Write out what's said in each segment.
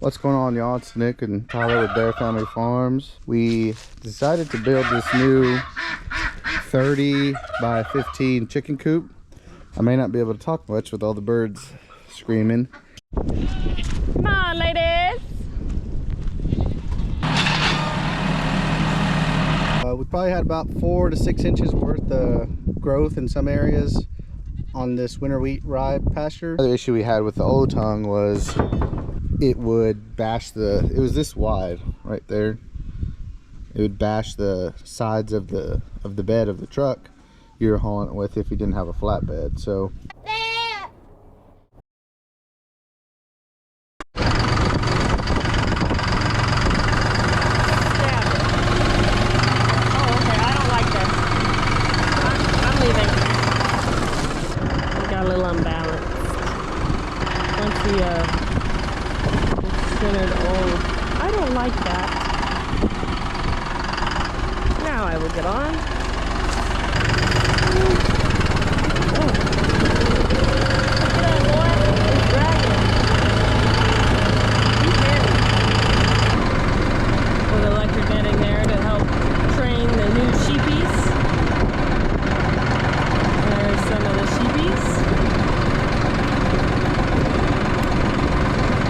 What's going on, y'all? It's Nick and Tyler with Bear Family Farms. We decided to build this new 30 by 15 chicken coop. I may not be able to talk much with all the birds screaming. Come on, ladies. We probably had about 4 to 6 inches worth of growth in some areas on this winter wheat rye pasture. The other issue we had with the old tongue was it would bash it was this wide right there. It would bash the sides of the bed of the truck you're hauling it with if you didn't have a flatbed. So I don't like that. Now I will get on. Oh. Look at that boy. He's dragging. He's heavy. With electric netting there to help train the new sheepies. There's some of the sheepies.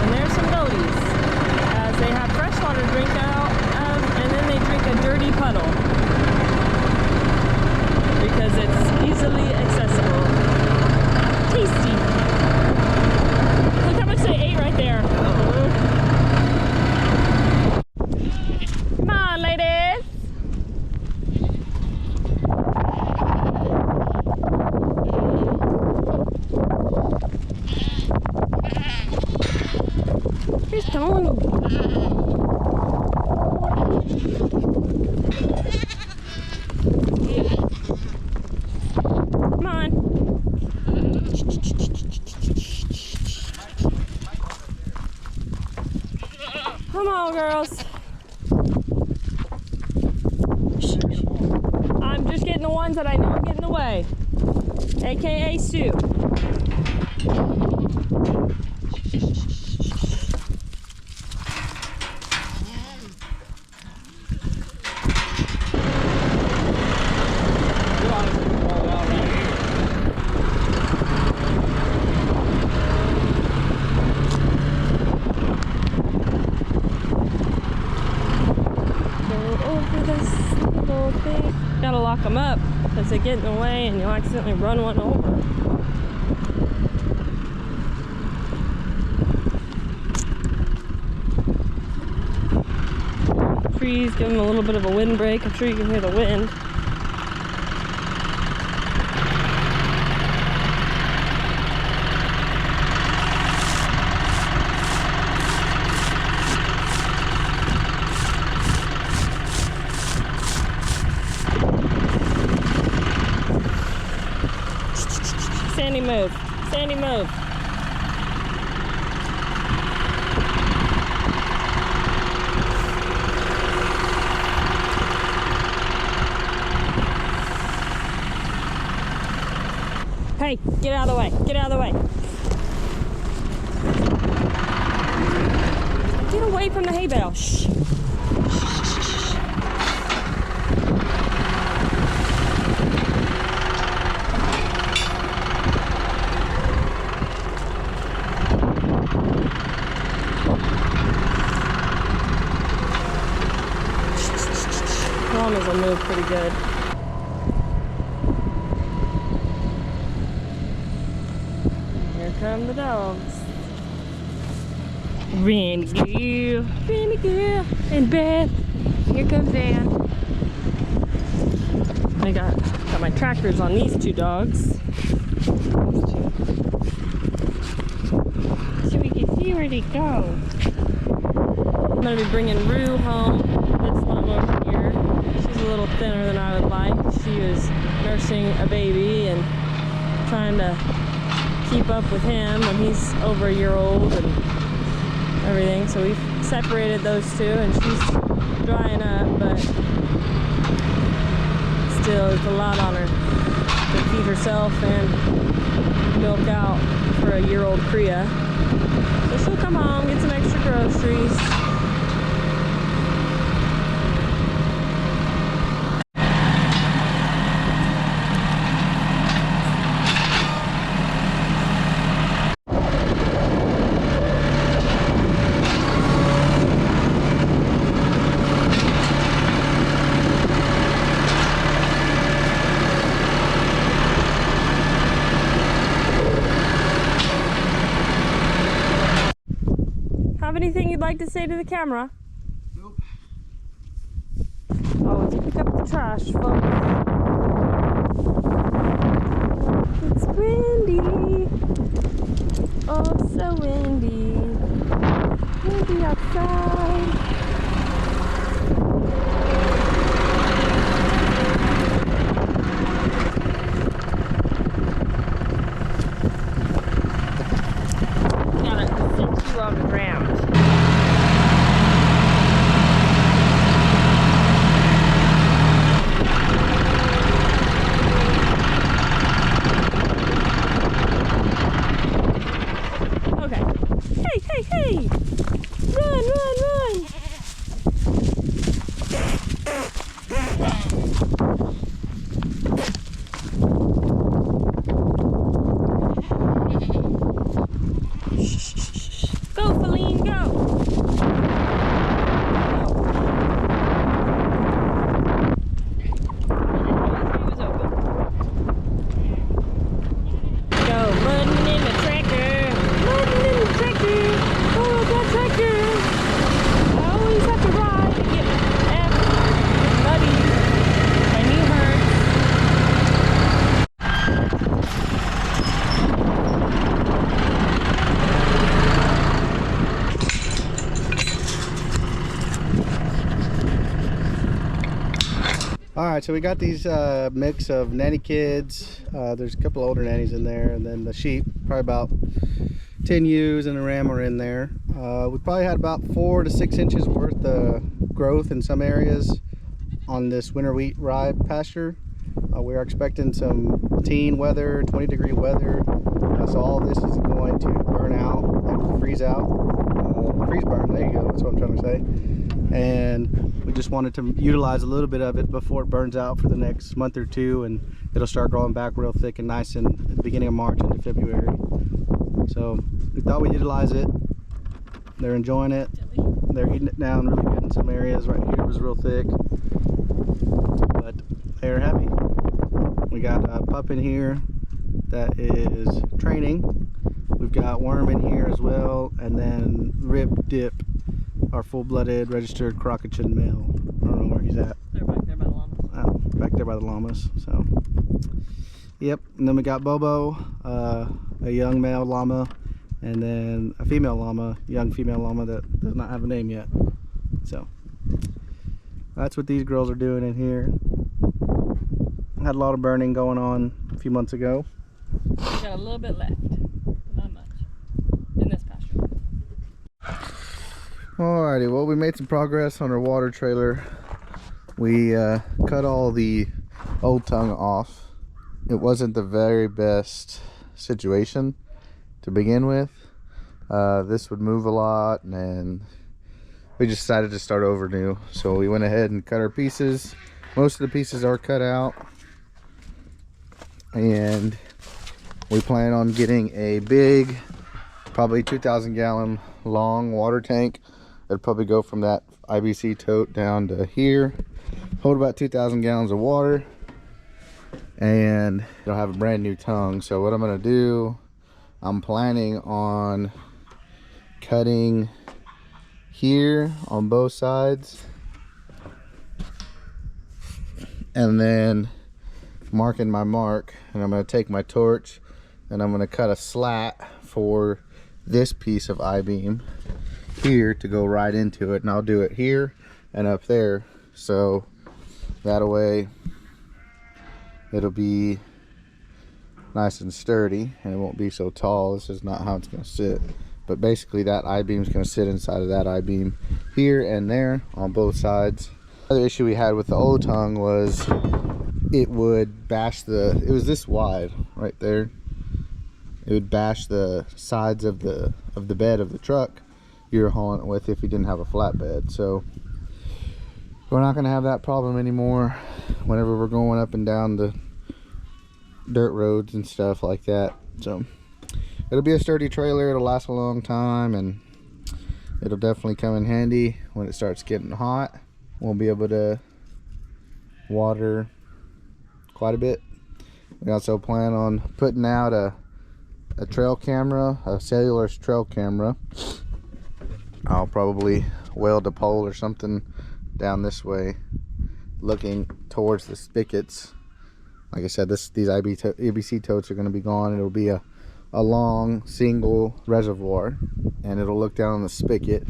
And there's some goaties. They have fresh water to drink out of, and then they drink a dirty puddle because it's easily accessible. Tasty. Look how much they ate right there. Come on, ladies. Here's Tony. Come on. Come on, girls. I'm just getting the ones that I know get in the way, aka Sue. Gotta lock them up because they get in the way and you'll accidentally run one over. Trees give them a little bit of a windbreak. I'm sure you can hear the wind. Sandy, move. Sandy, move. Hey, get out of the way. Get out of the way. Get away from the hay bale. Shh. Llamas will move pretty good. Here come the dogs. Randy girl, and Beth. Here comes Dan. I got my trackers on these two dogs, so we can see where they go. I'm gonna be bringing Rue home. This one over here. She's a little thinner than I would like. She was nursing a baby and trying to keep up with him when he's over a year old and everything. So we've separated those two and she's drying up, but still it's a lot on her to feed herself and milk out for a year-old cria. So she'll come home, get some extra groceries. trees. Have anything you'd like to say to the camera? Nope. Oh, let's pick up the trash, folks. It's windy. Oh, so windy. Windy outside. Gotta sit you on the ground. Okay. Hey, hey, hey! Run, run, run! Go, Feline, go! Go, mudding in the tractor! Mudding in the tractor! Oh, that tractor! I always have to ride to get muddy. My knee hurts. All right, so we got these mix of nanny kids. There's a couple older nannies in there, and then the sheep, probably about 10 ewes and a ram are in there. We probably had about 4 to 6 inches worth of growth in some areas on this winter wheat rye pasture. We are expecting some teen weather, 20-degree weather. So all this is going to burn out, like freeze out. Freeze burn, there you go, that's what I'm trying to say. And we just wanted to utilize a little bit of it before it burns out for the next month or two, and it'll start growing back real thick and nice in the beginning of March into February. So we thought we'd utilize it. They're enjoying it. They're eating it down really good in some areas. Right here it was real thick, but they're happy. We got a pup in here that is training. We've got Worm in here as well, and then Rip Dip, our full-blooded registered Crockett male. I don't know where he's at. They're back there by the llamas. Oh, back there by the llamas. So, yep. And then we got Bobo, a young male llama, and then a female llama, young female llama that does not have a name yet. So, that's what these girls are doing in here. Had a lot of burning going on a few months ago. We got a little bit left, not much, in this pasture. Alrighty, well, we made some progress on our water trailer. We cut all the old tongue off. It wasn't the very best situation to begin with. This would move a lot, and we just decided to start over new. So we went ahead and cut our pieces. Most of the pieces are cut out, and we plan on getting a big, probably 2,000 gallon long water tank. It'd probably go from that IBC tote down to here, hold about 2,000 gallons of water, and it'll have a brand new tongue. So what I'm gonna do, I'm planning on cutting here on both sides, and then marking my mark, and I'm gonna take my torch and I'm gonna cut a slat for this piece of I-beam here to go right into it, and I'll do it here and up there, so that way it'll be nice and sturdy and it won't be so tall. This is not how it's going to sit, but basically that I-beam is going to sit inside of that I-beam here and there on both sides. The other issue we had with the old tongue was it would bash it was this wide right there. It would bash the sides of the bed of the truck, you're hauling it with if you didn't have a flatbed. So we're not going to have that problem anymore whenever we're going up and down the dirt roads and stuff like that. So it'll be a sturdy trailer. It'll last a long time, and it'll definitely come in handy when it starts getting hot. We'll be able to water quite a bit. We also plan on putting out a trail camera, a cellular trail camera. I'll probably weld a pole or something down this way looking towards the spigots. Like I said, these ABC totes are going to be gone. It'll be a long single reservoir, and it'll look down on the spigot,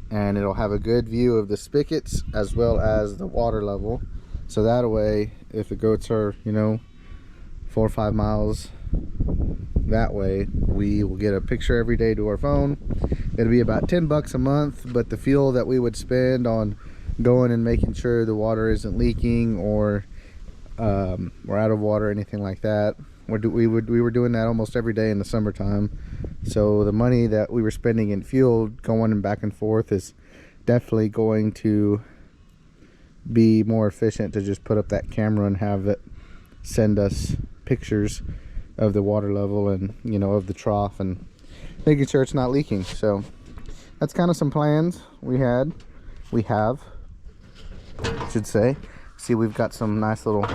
and it'll have a good view of the spigots as well as the water level. So that way, if the goats are, you know, 4 or 5 miles that way, we will get a picture every day to our phone. It'll be about $10 a month, but the fuel that we would spend on going and making sure the water isn't leaking or we're out of water or anything like that, we were doing that almost every day in the summertime. So the money that we were spending in fuel going and back and forth is definitely going to be more efficient to just put up that camera and have it send us pictures of the water level and, you know, of the trough, and making sure it's not leaking. So that's kind of some plans we have, I should say. See, we've got some nice little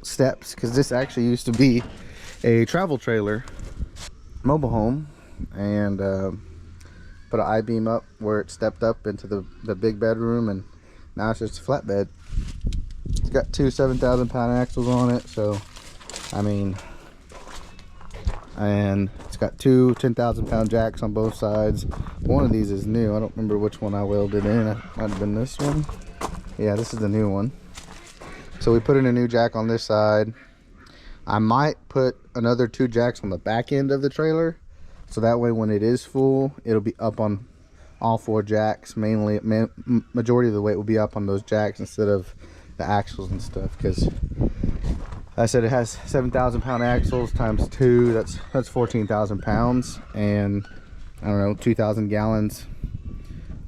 steps, because this actually used to be a travel trailer mobile home, and put an I-beam up where it stepped up into the big bedroom, and now it's just a flatbed. It's got two 7,000-pound axles on it, so I mean, and it's got two 10,000-pound jacks on both sides. One of these is new. I don't remember which one I welded in. It might have been this one. Yeah, this is the new one. So we put in a new jack on this side. I might put another 2 jacks on the back end of the trailer, so that way when it is full, it'll be up on all 4 jacks. Majority of the weight will be up on those jacks instead of the axles and stuff, because I said it has 7,000-pound axles times 2. That's 14,000 pounds, and I don't know, 2,000 gallons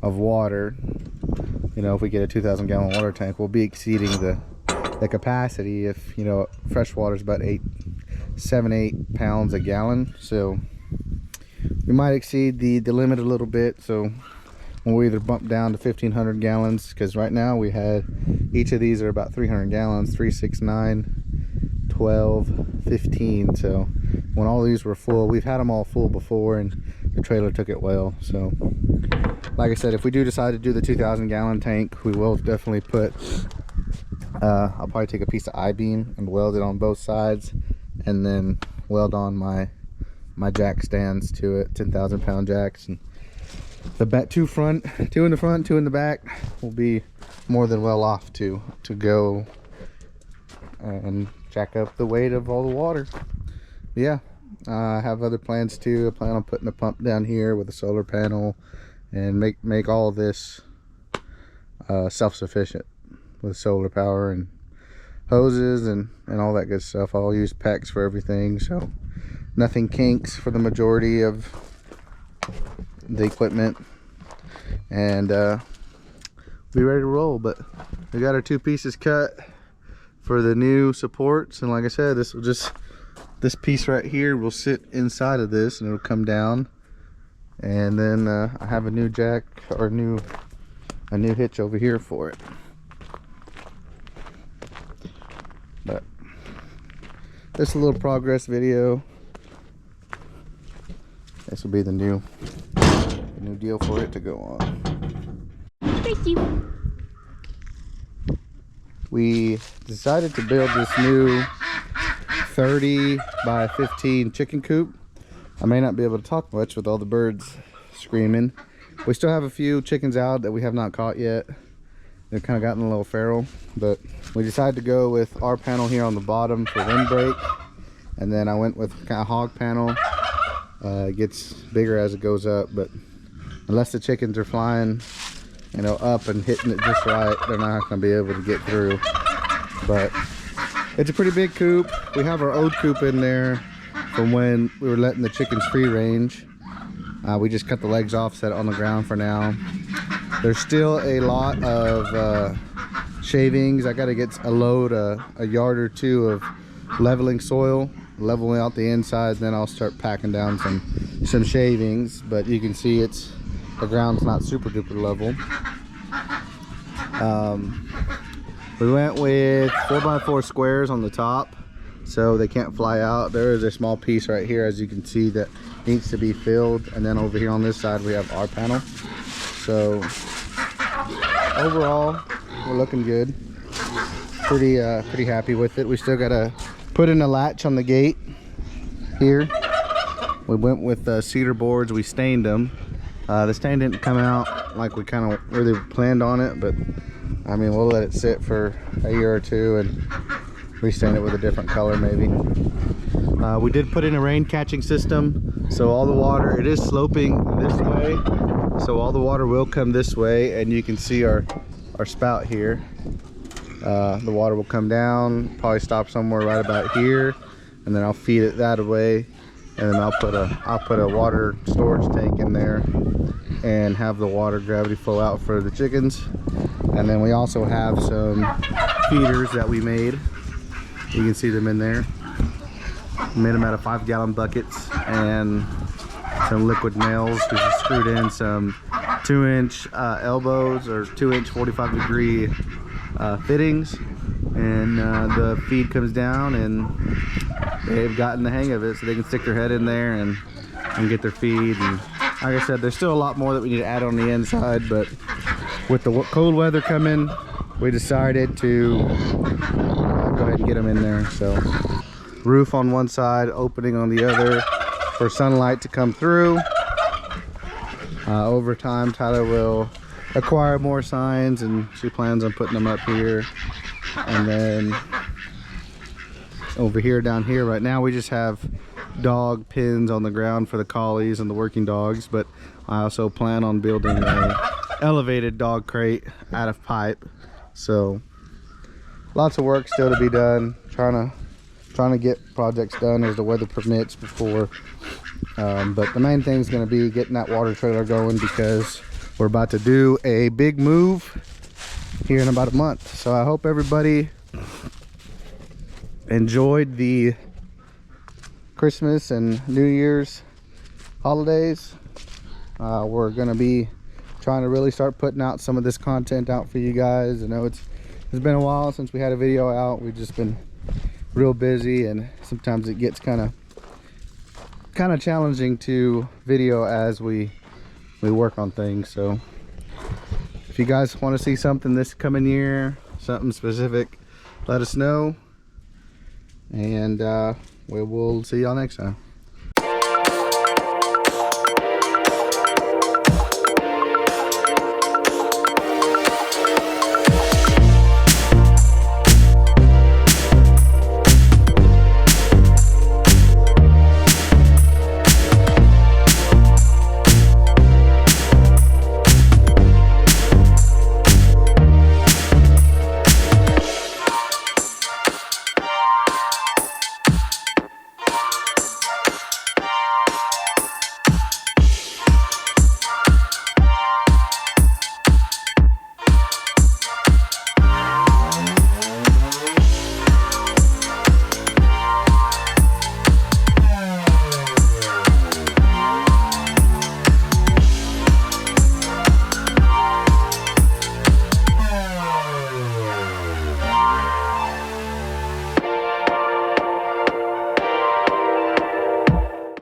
of water. You know, if we get a 2,000 gallon water tank, we'll be exceeding the capacity. If, you know, fresh water is about 7-8 pounds a gallon, so we might exceed the limit a little bit. So we'll either bump down to 1,500 gallons, because right now we had, each of these are about 300 gallons, 3, 6, 9, 12, 15. So when all these were full, we've had them all full before, and the trailer took it well. So like I said, if we do decide to do the 2,000 gallon tank, we will definitely put I'll probably take a piece of I-beam and weld it on both sides, and then weld on my jack stands to it, 10,000-pound jacks, and the back, 2 in the front, 2 in the back, will be more than well off to go and jack up the weight of all the water. But yeah, I have other plans too. I plan on putting a pump down here with a solar panel, and make all this self-sufficient with solar power and hoses and all that good stuff. I'll use PEX for everything, so nothing kinks for the majority of the equipment, and be ready to roll. But we got our 2 pieces cut for the new supports, and like I said, this piece right here will sit inside of this, and it'll come down, and then I have a new jack, or a new hitch over here for it. But this is a little progress video. This will be the new deal for it to go on. Thank you. We decided to build this new 30 by 15 chicken coop. I may not be able to talk much with all the birds screaming. We still have a few chickens out that we have not caught yet. They've kind of gotten a little feral, but we decided to go with our panel here on the bottom for windbreak, and then I went with kind of hog panel. It gets bigger as it goes up, but unless the chickens are flying, you know, up and hitting it just right, they're not going to be able to get through. But it's a pretty big coop. We have our old coop in there from when we were letting the chickens free range. We just cut the legs off, set it on the ground for now. There's still a lot of shavings. I got to get a load, a yard or two of leveling soil, leveling out the inside, then I'll start packing down some shavings. But you can see the ground's not super duper level. We went with 4x4 squares on the top so they can't fly out. There is a small piece right here, as you can see, that needs to be filled, and then over here on this side we have our panel. So overall we're looking good. Pretty happy with it. We still gotta put in a latch on the gate here. We went with cedar boards. We stained them. The stain didn't come out like we kind of really planned on it, but I mean, we'll let it sit for a year or two and restain it with a different color maybe. We did put in a rain catching system, so all the water, it is sloping this way, so all the water will come this way, and you can see our spout here. The water will come down, probably stop somewhere right about here, and then I'll feed it that way, and then I'll put a water storage tank in there and have the water gravity flow out for the chickens. And then we also have some feeders that we made. You can see them in there. We made them out of 5-gallon buckets and some liquid nails. We just screwed in some 2-inch elbows, or 2-inch 45-degree fittings, and the feed comes down, and they've gotten the hang of it, so they can stick their head in there and get their feed. And like I said, there's still a lot more that we need to add on the inside, but with the cold weather coming, we decided to go ahead and get them in there. So roof on one side, opening on the other for sunlight to come through. Over time, Tyler will acquire more signs, and she plans on putting them up here. And then over here, down here, right now we just have dog pins on the ground for the collies and the working dogs, but I also plan on building a elevated dog crate out of pipe. So lots of work still to be done, trying to get projects done as the weather permits before, but the main thing is going to be getting that water trailer going, because we're about to do a big move here in about a month. So I hope everybody enjoyed the Christmas and New Year's holidays. We're going to be trying to really start putting out some of this content out for you guys. I know it's been a while since we had a video out. We've just been real busy, and sometimes it gets kind of challenging to video as we work on things. So if you guys want to see something this coming year, something specific, let us know, and we will see y'all next time.